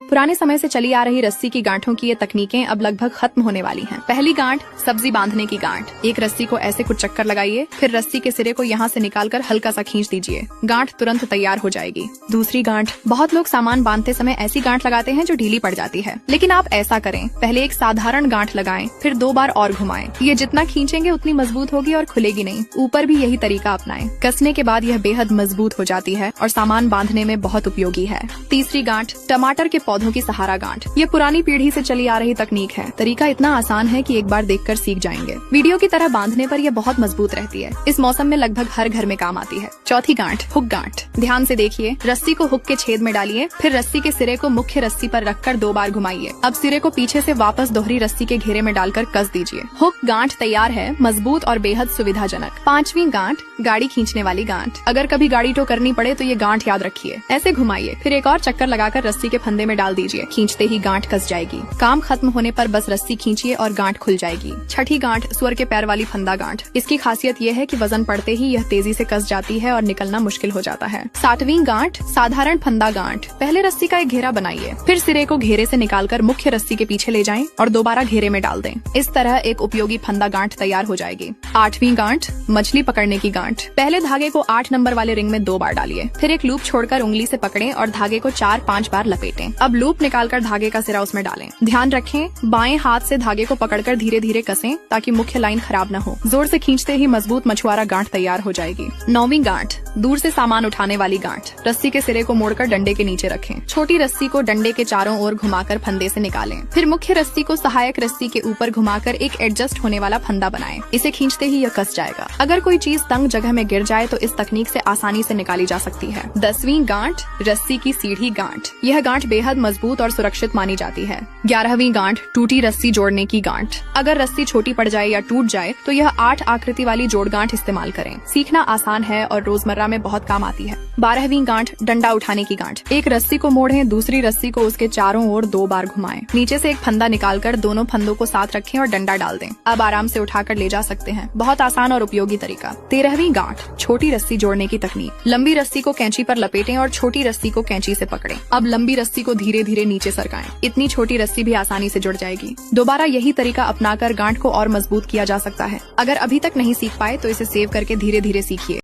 पुराने समय से चली आ रही रस्सी की गांठों की ये तकनीकें अब लगभग खत्म होने वाली हैं। पहली गांठ, सब्जी बांधने की गांठ। एक रस्सी को ऐसे कुछ चक्कर लगाइए, फिर रस्सी के सिरे को यहाँ से निकालकर हल्का सा खींच दीजिए, गांठ तुरंत तैयार हो जाएगी। दूसरी गांठ, बहुत लोग सामान बांधते समय ऐसी गांठ लगाते हैं जो ढीली पड़ जाती है, लेकिन आप ऐसा करें, पहले एक साधारण गांठ लगाएं, फिर 2 बार और घुमाएं। ये जितना खींचेंगे उतनी मजबूत होगी और खुलेगी नहीं। ऊपर भी यही तरीका अपनाएं। कसने के बाद यह बेहद मजबूत हो जाती है और सामान बांधने में बहुत उपयोगी है। तीसरी गांठ, टमाटर के पौधों की सहारा गांठ। ये पुरानी पीढ़ी से चली आ रही तकनीक है। तरीका इतना आसान है कि एक बार देखकर सीख जाएंगे। वीडियो की तरह बांधने पर यह बहुत मजबूत रहती है। इस मौसम में लगभग हर घर में काम आती है। चौथी गांठ, हुक गांठ। ध्यान से देखिए, रस्सी को हुक के छेद में डालिए, फिर रस्सी के सिरे को मुख्य रस्सी पर रखकर 2 बार घुमाइए। अब सिरे को पीछे से वापस दोहरी रस्सी के घेरे में डालकर कस दीजिए। हुक गांठ तैयार है, मजबूत और बेहद सुविधाजनक। पांचवी गांठ, गाड़ी खींचने वाली गांठ। अगर कभी गाड़ी टो करनी पड़े तो ये गांठ याद रखिए। ऐसे घुमाइए, फिर एक और चक्कर लगाकर रस्सी के फंदे में डाल दीजिए। खींचते ही गांठ कस जाएगी। काम खत्म होने पर बस रस्सी खींचिए और गांठ खुल जाएगी। छठी गांठ, सुअर के पैर वाली फंदा गांठ। इसकी खासियत ये है कि वजन पड़ते ही यह तेजी से कस जाती है और निकलना मुश्किल हो जाता है। 7वीं गांठ, साधारण फंदा गांठ। पहले रस्सी का एक घेरा बनाइए, फिर सिरे को घेरे से निकालकर मुख्य रस्सी के पीछे ले जाएं और दोबारा घेरे में डाल दें। इस तरह एक उपयोगी फंदा गांठ तैयार हो जाएगी। 8वीं गांठ, मछली पकड़ने की गांठ। पहले धागे को 8 नंबर वाले रिंग में 2 बार डालिए, फिर एक लूप छोड़कर उंगली से पकड़ें और धागे को 4-5 बार लपेटें। अब लूप निकालकर धागे का सिरा उसमें डालें। ध्यान रखें, बाएं हाथ से धागे को पकड़कर धीरे धीरे कसें ताकि मुख्य लाइन खराब न हो। जोर से खींचते ही मजबूत मछुआरा गांठ तैयार हो जाएगी। 9वीं गांठ, दूर से सामान उठाने वाली गांठ। रस्सी के सिरे को मोड़कर डंडे के नीचे रखें। छोटी रस्सी को डंडे के चारों ओर घुमाकर फंदे से निकालें, फिर मुख्य रस्सी को सहायक रस्सी के ऊपर घुमाकर एक एडजस्ट होने वाला फंदा बनाएं। इसे खींचते ही यह कस जाएगा। अगर कोई चीज तंग जगह में गिर जाए तो इस तकनीक से आसानी से निकाली जा सकती है। 10वीं गांठ, रस्सी की सीढ़ी गांठ। यह गांठ बेहद मजबूत और सुरक्षित मानी जाती है। 11वीं गांठ, टूटी रस्सी जोड़ने की गांठ। अगर रस्सी छोटी पड़ जाए या टूट जाए तो यह 8 आकृति वाली जोड़ गांठ इस्तेमाल करें। सीखना आसान है और रोजमर्रा में बहुत काम आती है। 12वीं गांठ, डंडा उठाने की गांठ। एक रस्सी को मोड़ें, दूसरी रस्सी को उसके चारों ओर 2 बार घुमाएं। नीचे से एक फंदा निकालकर दोनों फंदों को साथ रखें और डंडा डाल दें। अब आराम से उठाकर ले जा सकते हैं। बहुत आसान और उपयोगी तरीका। 13वीं गांठ, छोटी रस्सी जोड़ने की तकनीक। लंबी रस्सी को कैंची पर लपेटें और छोटी रस्सी को कैंची से पकड़ें। अब लंबी रस्सी को धीरे धीरे नीचे सरकाएं। इतनी छोटी रस्सी भी आसानी से जुड़ जाएगी। दोबारा यही तरीका अपनाकर गांठ को और मजबूत किया जा सकता है। अगर अभी तक नहीं सीख पाए तो इसे सेव करके धीरे धीरे सीखिए।